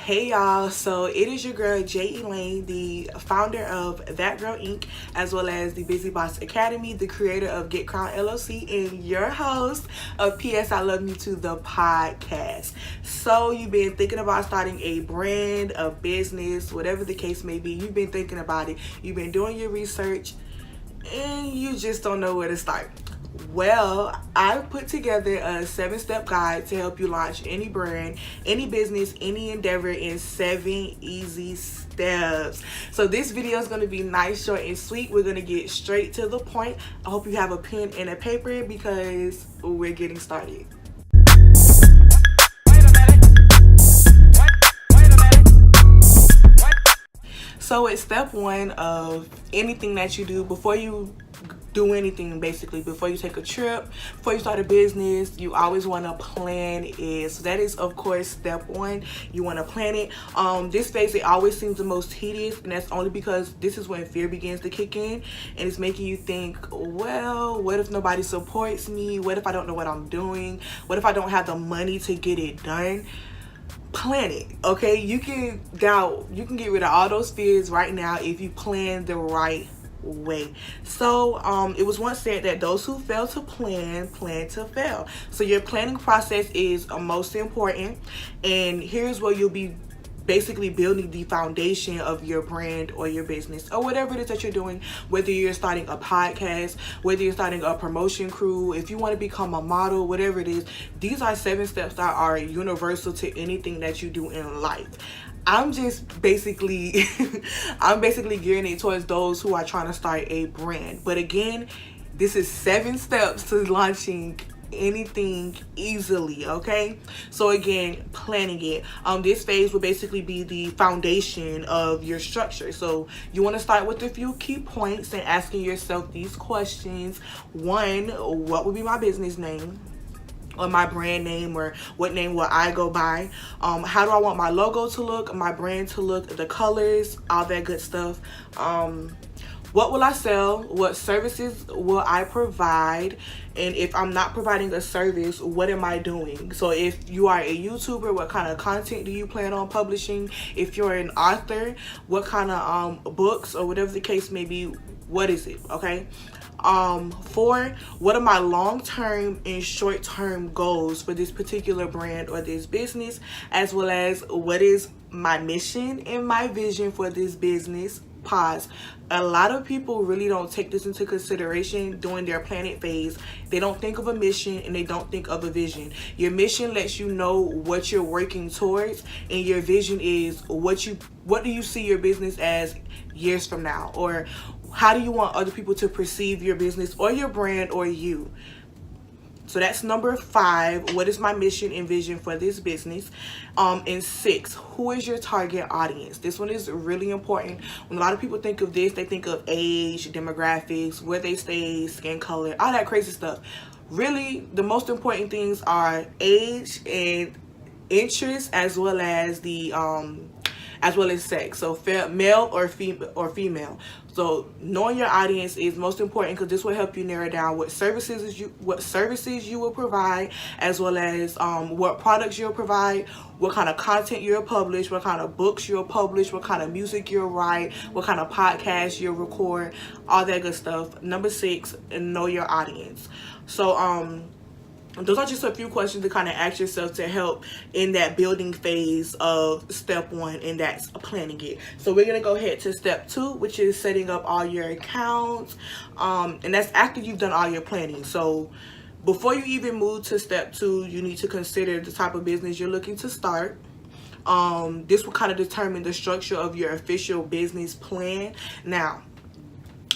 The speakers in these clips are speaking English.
Hey y'all, so it is your girl J. Elaine, the founder of That Girl Inc., as well as the Busy Boss Academy, the creator of Get Crown LLC, and your host of PS I Love You Too, the podcast. So you've been thinking about starting a brand, a business, whatever the case may be. You've been thinking about it. You've been doing your research, and you just don't know where to start. Well, I put together a 7-step guide to help you launch any brand, any business, any endeavor in 7 easy steps. So this video is going to be nice, short, and sweet. We're going to get straight to the point. I hope you have a pen and a paper because we're getting started. So it's step 1 of anything that you do before you do anything. Basically, before you take a trip, before you start a business, you always want to plan it. So that is, of course, step 1. You want to plan it. This phase, it always seems the most tedious, and that's only because this is when fear begins to kick in, and it's making you think, well, what if nobody supports me? What if I don't know what I'm doing? What if I don't have the money to get it done? Plan it, okay? You can get rid of all those fears right now if you plan the right way. So it was once said that those who fail to plan to fail. So your planning process is most important, and here's where you'll be basically building the foundation of your brand or your business or whatever it is that you're doing, whether you're starting a podcast, whether you're starting a promotion crew, if you want to become a model, whatever it is. These are 7 steps that are universal to anything that you do in life. I'm basically gearing it towards those who are trying to start a brand. But again, this is 7 steps to launching anything easily, okay? So again, planning it. This phase will basically be the foundation of your structure. So you want to start with a few key points and asking yourself these questions. 1, what would be my business name or my brand name, or what name will I go by? How do I want my logo to look, my brand to look, the colors, all that good stuff. What will I sell? What services will I provide? And if I'm not providing a service, what am I doing? So if you are a YouTuber, what kind of content do you plan on publishing? If you're an author, what kind of books or whatever the case may be, what is it, okay? 4, what are my long-term and short-term goals for this particular brand or this business, as well as what is my mission and my vision for this business? Pause. A lot of people really don't take this into consideration during their planning phase. They don't think of a mission and they don't think of a vision. Your mission lets you know what you're working towards, and your vision is what do you see your business as years from now, or how do you want other people to perceive your business or your brand or you? So that's number 5. What is my mission and vision for this business? And 6, who is your target audience? This one is really important. When a lot of people think of this, they think of age, demographics, where they stay, skin color, all that crazy stuff. Really, the most important things are age and interest, as well as sex. So male or female. So knowing your audience is most important, because this will help you narrow down what services you will provide, as well as what products you'll provide, what kind of content you'll publish, what kind of books you'll publish, what kind of music you'll write, what kind of podcasts you'll record, all that good stuff. Number 6, know your audience. So those are just a few questions to kind of ask yourself to help in that building phase of step 1, and that's planning it. So we're going to go ahead to step 2, which is setting up all your accounts. And that's after you've done all your planning. So before you even move to step 2, you need to consider the type of business you're looking to start. This will kind of determine the structure of your official business plan. Now,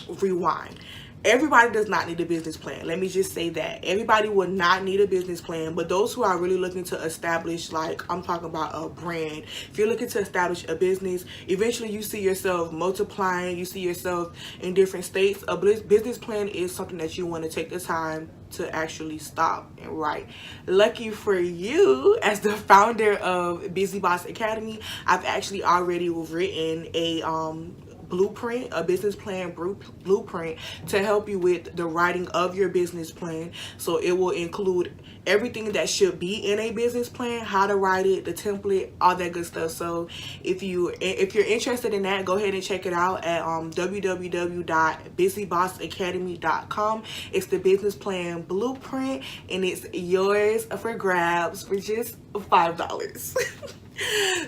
rewind. Everybody does not need a business plan. Let me just say that. Everybody will not need a business plan, but those who are really looking to establish, like I'm talking about a brand, if you're looking to establish a business, eventually you see yourself multiplying, you see yourself in different states. A business plan is something that you want to take the time to actually stop and write. Lucky for you, as the founder of Busy Boss Academy, I've actually already written a blueprint, a business plan blueprint to help you with the writing of your business plan. So it will include everything that should be in a business plan, how to write it, the template, all that good stuff. So if you're interested in that, go ahead and check it out at www.busybossacademy.com. It's the business plan blueprint, and it's yours for grabs for just $5.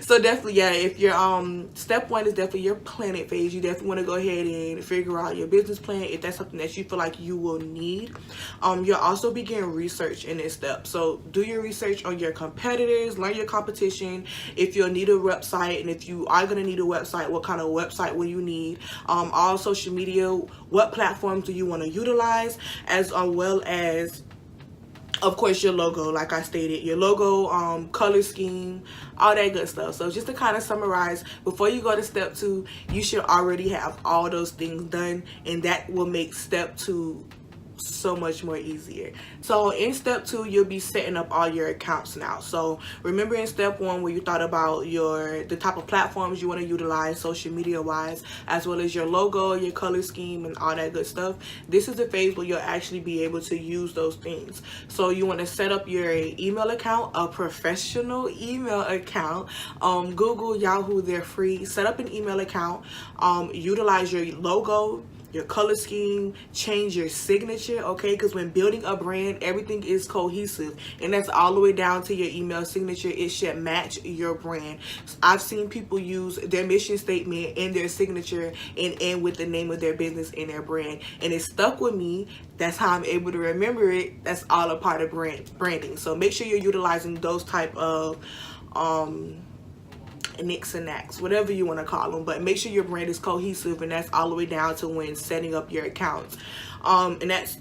So definitely, yeah, if you're step one is definitely your planning phase. You definitely want to go ahead and figure out your business plan if that's something that you feel like you will need. You'll also begin research in this step. So do your research on your competitors, learn your competition, if you'll need a website, and if you are going to need a website, what kind of website will you need, all social media, what platforms do you want to utilize, as well as, of course, your logo, like I stated, your logo, color scheme, all that good stuff. So just to kind of summarize, before you go to step 2, you should already have all those things done, and that will make step 2 so much more easier. So in step 2, you'll be setting up all your accounts now. So remember in step 1 where you thought about the type of platforms you want to utilize social media wise, as well as your logo, your color scheme, and all that good stuff. This is the phase where you'll actually be able to use those things. So you want to set up your email account, a professional email account. Google, Yahoo, they're free. Set up an email account. Utilize your logo, your color scheme, change your signature, okay? Because when building a brand, everything is cohesive, and that's all the way down to your email signature. It should match your brand. I've seen people use their mission statement in their signature and end with the name of their business and their brand, and it stuck with me. That's how I'm able to remember it. That's all a part of branding. So make sure you're utilizing those type of nicks and knacks, whatever you want to call them, but make sure your brand is cohesive, and that's all the way down to when setting up your accounts, and that's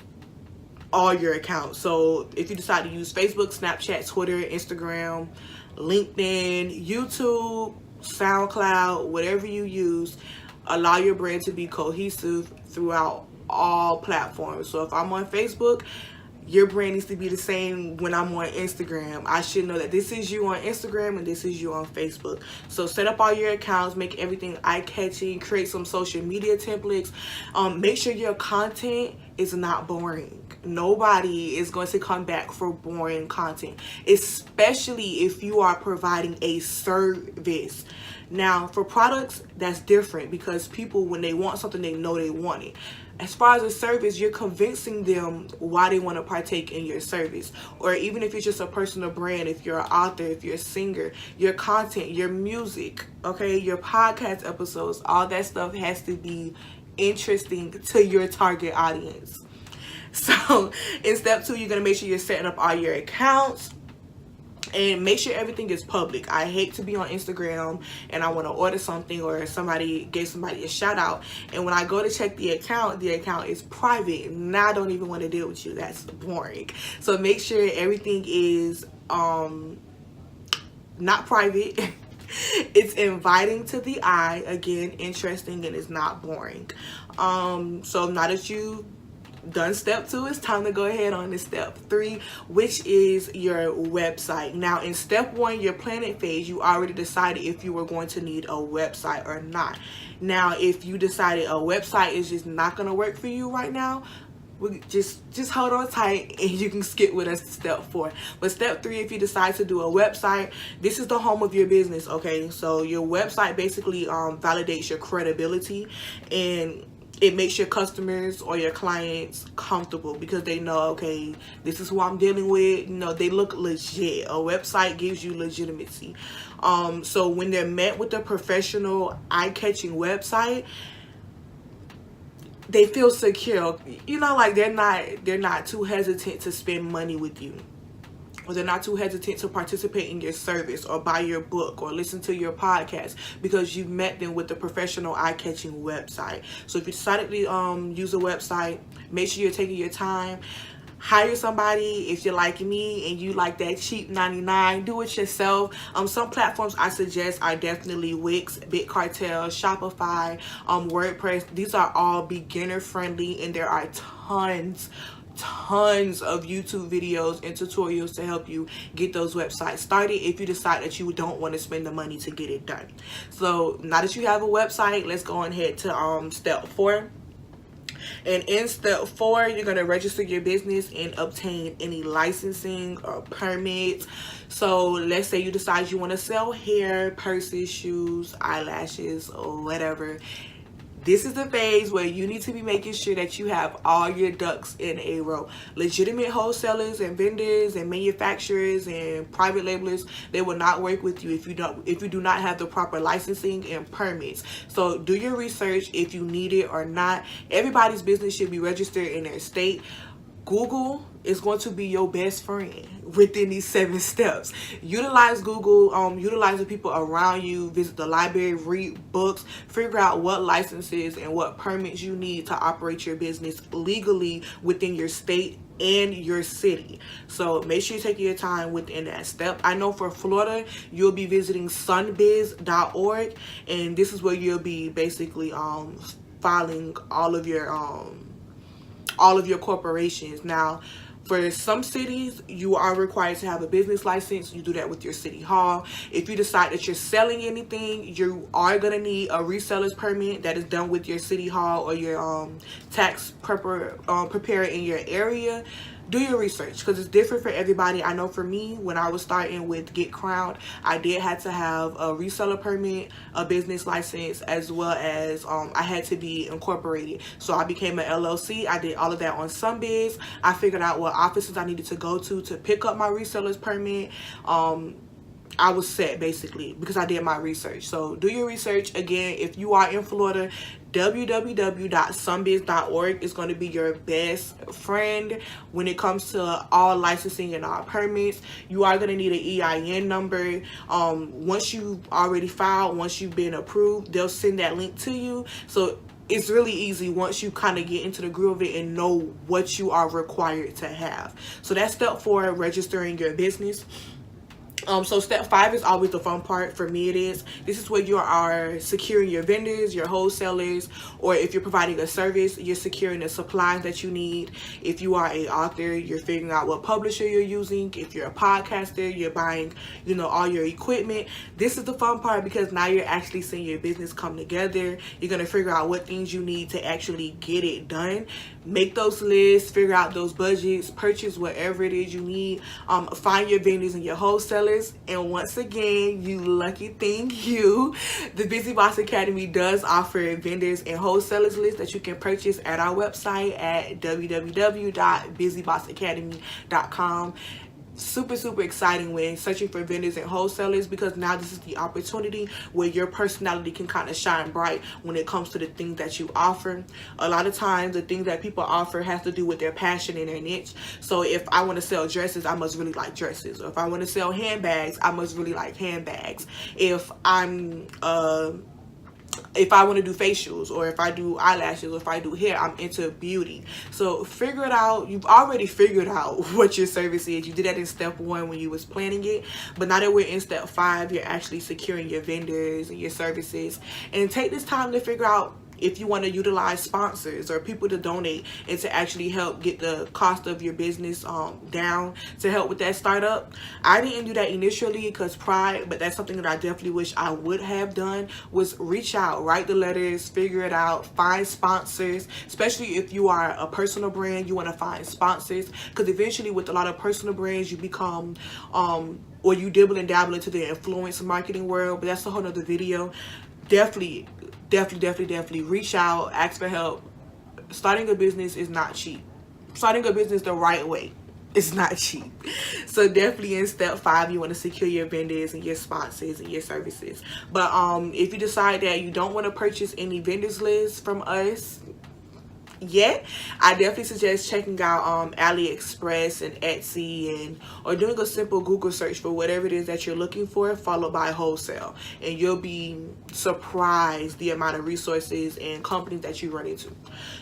all your accounts. So if you decide to use Facebook, Snapchat, Twitter, Instagram, LinkedIn, YouTube, SoundCloud, whatever you use, allow your brand to be cohesive throughout all platforms. So if I'm on Facebook, your brand needs to be the same when I'm on Instagram. I should know that this is you on Instagram and this is you on Facebook. So set up all your accounts, make everything eye-catching, create some social media templates. Make sure your content is not boring. Nobody is going to come back for boring content, especially if you are providing a service. Now, for products, that's different, because people, when they want something, they know they want it. As far as a service, you're convincing them why they want to partake in your service. Or even if it's just a personal brand, if you're an author, if you're a singer, your content, your music, okay, your podcast episodes, all that stuff has to be interesting to your target audience. So in step 2, you're going to make sure you're setting up all your accounts. And make sure everything is public. I hate to be on Instagram and I want to order something, or somebody gave somebody a shout out, and when I go to check the account is private. Now I don't even want to deal with you. That's boring. So make sure everything is not private. It's inviting to the eye, again, interesting, and it's not boring. So now that you done step 2, it's time to go ahead on to step 3, which is your website. Now in step 1, your planning phase, you already decided if you were going to need a website or not. Now if you decided a website is just not going to work for you right now, just hold on tight and you can skip with us to step 4. But step 3, if you decide to do a website, this is the home of your business, okay? So your website basically validates your credibility, and it makes your customers or your clients comfortable, because they know, okay, this is who I'm dealing with. You know, they look legit. A website gives you legitimacy. So when they're met with a professional, eye-catching website, they feel secure. You know, like they're not too hesitant to spend money with you, or they're not too hesitant to participate in your service or buy your book or listen to your podcast, because you've met them with the professional, eye-catching website. So if you decided to use a website, make sure you're taking your time. Hire somebody. If you're like me and you like that cheap 99, do it yourself. Some platforms I suggest are definitely Wix, BitCartel, Shopify, WordPress. These are all beginner friendly, and there are tons of YouTube videos and tutorials to help you get those websites started if you decide that you don't want to spend the money to get it done. So now that you have a website, let's go ahead to step 4. And in step 4, you're going to register your business and obtain any licensing or permits. So let's say you decide you want to sell hair, purses, shoes, eyelashes, or whatever. This is the phase where you need to be making sure that you have all your ducks in a row. Legitimate wholesalers and vendors and manufacturers and private labelers, they will not work with you if you do not have the proper licensing and permits. So do your research if you need it or not. Everybody's business should be registered in their state. Google is going to be your best friend within these 7 steps. Utilize Google, utilize the people around you, visit the library, read books, figure out what licenses and what permits you need to operate your business legally within your state and your city. So make sure you take your time within that step. I know for Florida, you'll be visiting sunbiz.org, and this is where you'll be basically filing all of your corporations. Now, for some cities, you are required to have a business license. You do that with your city hall. If you decide that you're selling anything, you are going to need a reseller's permit that is done with your city hall or your tax preparer in your area. Do your research because it's different for everybody. I know for me, when I was starting with Get Crowned, I did have to have a reseller permit, a business license, as well as I had to be incorporated. So I became an LLC. I did all of that on Sunbiz. I figured out what offices I needed to go to pick up my reseller's permit. I was set basically because I did my research. So do your research. Again, if you are in Florida, www.sunbiz.org is going to be your best friend when it comes to all licensing and all permits. You are going to need an EIN number. Once you've already filed, once you've been approved, they'll send that link to you. So it's really easy once you kind of get into the groove of it and know what you are required to have. So that's step 4, registering your business. So step 5 is always the fun part. For me, it is. This is where you are securing your vendors, your wholesalers, or if you're providing a service, you're securing the supplies that you need. If you are an author, you're figuring out what publisher you're using. If you're a podcaster, you're buying, all your equipment. This is the fun part because now you're actually seeing your business come together. You're going to figure out what things you need to actually get it done. Make those lists, figure out those budgets, purchase whatever it is you need. Find your vendors and your wholesalers. And once again, you lucky thing you, the Busy Boss Academy does offer vendors and wholesalers list that you can purchase at our website at www.busybossacademy.com. Super exciting when searching for vendors and wholesalers, because now this is the opportunity where your personality can kind of shine bright when it comes to the things that you offer. A lot of times the things that people offer has to do with their passion and their niche. So if I want to sell dresses, I must really like dresses. Or if I want to sell handbags, I must really like handbags. If I want to do facials, or if I do eyelashes, or if I do hair, I'm into beauty. So figure it out. You've already figured out what your service is. You did that in step 1 when you was planning it. But now that we're in step 5, you're actually securing your vendors and your services. And take this time to figure out if you want to utilize sponsors or people to donate and to actually help get the cost of your business down to help with that startup. I didn't do that initially because pride, but that's something that I definitely wish I would have done, was reach out, write the letters, figure it out, find sponsors. Especially if you are a personal brand, you want to find sponsors, because eventually with a lot of personal brands you become or you dibble and dabble into the influence marketing world, but that's a whole nother video. Definitely reach out, ask for help. Starting a business is not cheap. Starting a business the right way is not cheap. So definitely in step 5, you want to secure your vendors and your sponsors and your services. But if you decide that you don't want to purchase any vendors list from us yet, I definitely suggest checking out AliExpress and Etsy, or doing a simple Google search for whatever it is that you're looking for, followed by wholesale, and you'll be surprised the amount of resources and companies that you run into.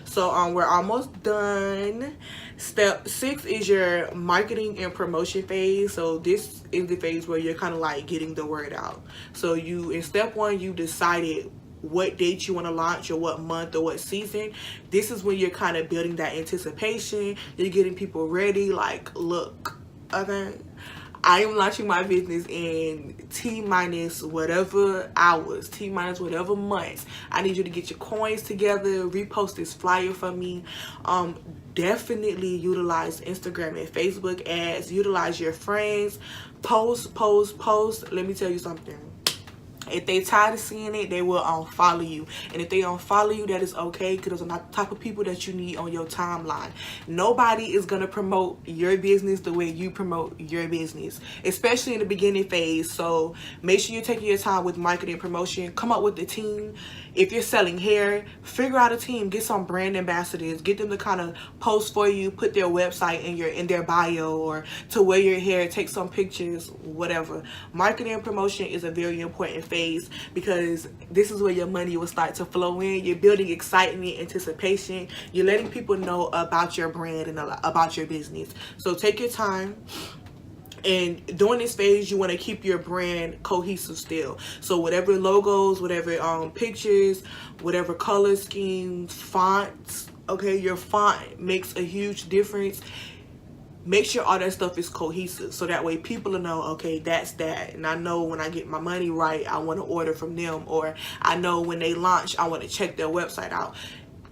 So we're almost done. Step 6 is your marketing and promotion phase. So this is the phase where you're kind of like getting the word out. So in step 1, you decided what date you want to launch or what month or what season, this is when you're kind of building that anticipation. You're getting people ready, like, look, okay, I am launching my business in T minus whatever hours, T minus whatever months. I need you to get your coins together, repost this flyer for me. Definitely utilize Instagram and Facebook ads, utilize your friends, post. Let me tell you something. If they tired of seeing it, they will unfollow you. And if they unfollow you, that is okay, because those are not the type of people that you need on your timeline. Nobody is going to promote your business the way you promote your business, especially in the beginning phase. So make sure you're taking your time with marketing and promotion. Come up with the team. If you're selling hair, figure out a team. Get some brand ambassadors. Get them to kind of post for you, put their website in their bio, or to wear your hair, take some pictures, whatever. Marketing and promotion is a very important phase, because this is where your money will start to flow in. You're building excitement, anticipation. You're letting people know about your brand and about your business. So take your time. And during this phase, you want to keep your brand cohesive still. So whatever logos, whatever pictures, whatever color schemes, fonts, okay, your font makes a huge difference. Make sure all that stuff is cohesive, so that way people will know, okay, that's that. And I know when I get my money right, I want to order from them. Or I know when they launch, I want to check their website out.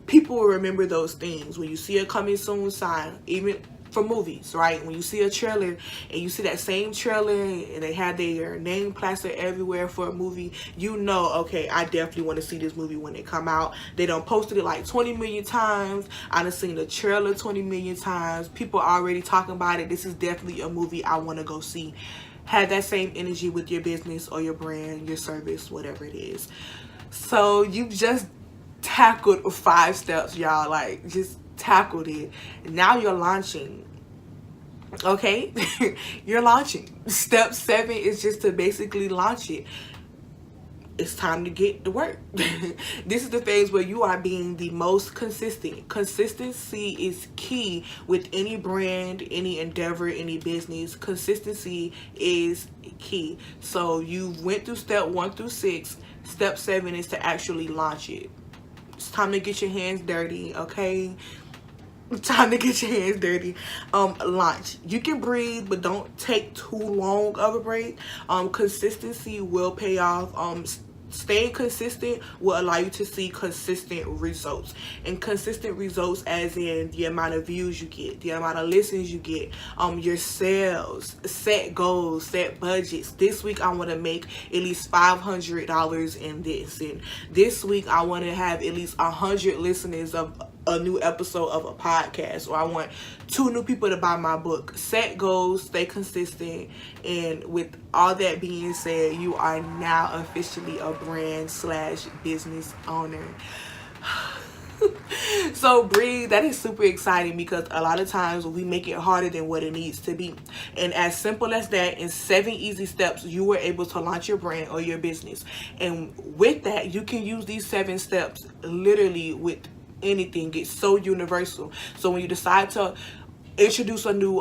People will remember those things. When you see a coming soon sign, even for movies, right? When you see a trailer and you see that same trailer and they have their name plastered everywhere for a movie, you know, okay, I definitely want to see this movie when it come out. They done posted it like 20 million times. I done seen the trailer 20 million times. People are already talking about it. This is definitely a movie I want to go see. Have that same energy with your business or your brand, your service, whatever it is. So you just tackled 5 steps, y'all. Like, just tackled it. Now you're launching. Okay, you're launching. Step 7 is just to basically launch it. It's time to get to work. This is the phase where you are being the most consistent. Consistency is key with any brand, any endeavor, any business. Consistency is key. So you went through step 1 through 6. Step 7 is to actually launch it. It's time to get your hands dirty, okay? Time to get your hands dirty. Launch. You can breathe, but don't take too long of a break. Consistency will pay off. Staying consistent will allow you to see consistent results. And consistent results as in the amount of views you get, the amount of listens you get, your sales. Set goals, set budgets. This week I want to make at least $500 in this. And this week I want to have at least 100 listeners of a new episode of a podcast, or I want 2 new people to buy my book. Set goals, stay consistent, and with all that being said, you are now officially a brand / business owner. So breathe. That is super exciting, because a lot of times we make it harder than what it needs to be. And as simple as that, in 7 easy steps, you were able to launch your brand or your business. And with that, you can use these 7 steps literally with anything. It's so universal. So when you decide to introduce a new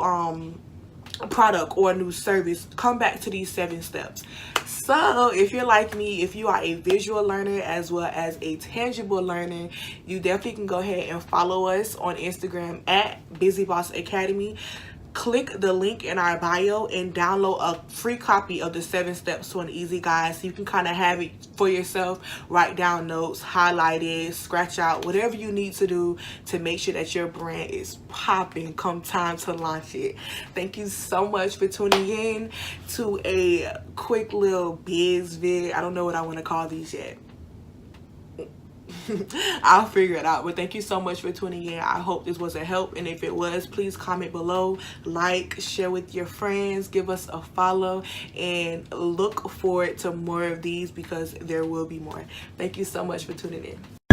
product or a new service, come back to these 7 steps. So if you're like me, if you are a visual learner as well as a tangible learner, you definitely can go ahead and follow us on Instagram at Busy Boss Academy. Click the link in our bio and download a free copy of the 7 steps to an easy guide, so you can kind of have it for yourself. Write down notes, highlight it, scratch out, whatever you need to do to make sure that your brand is popping come time to launch it. Thank you so much for tuning in to a quick little biz vid. I don't know what I want to call these yet. I'll figure it out. But thank you so much for tuning in. I hope this was a help, and if it was, please comment below, like, share with your friends, give us a follow, and look forward to more of these, because there will be more. Thank you so much for tuning in.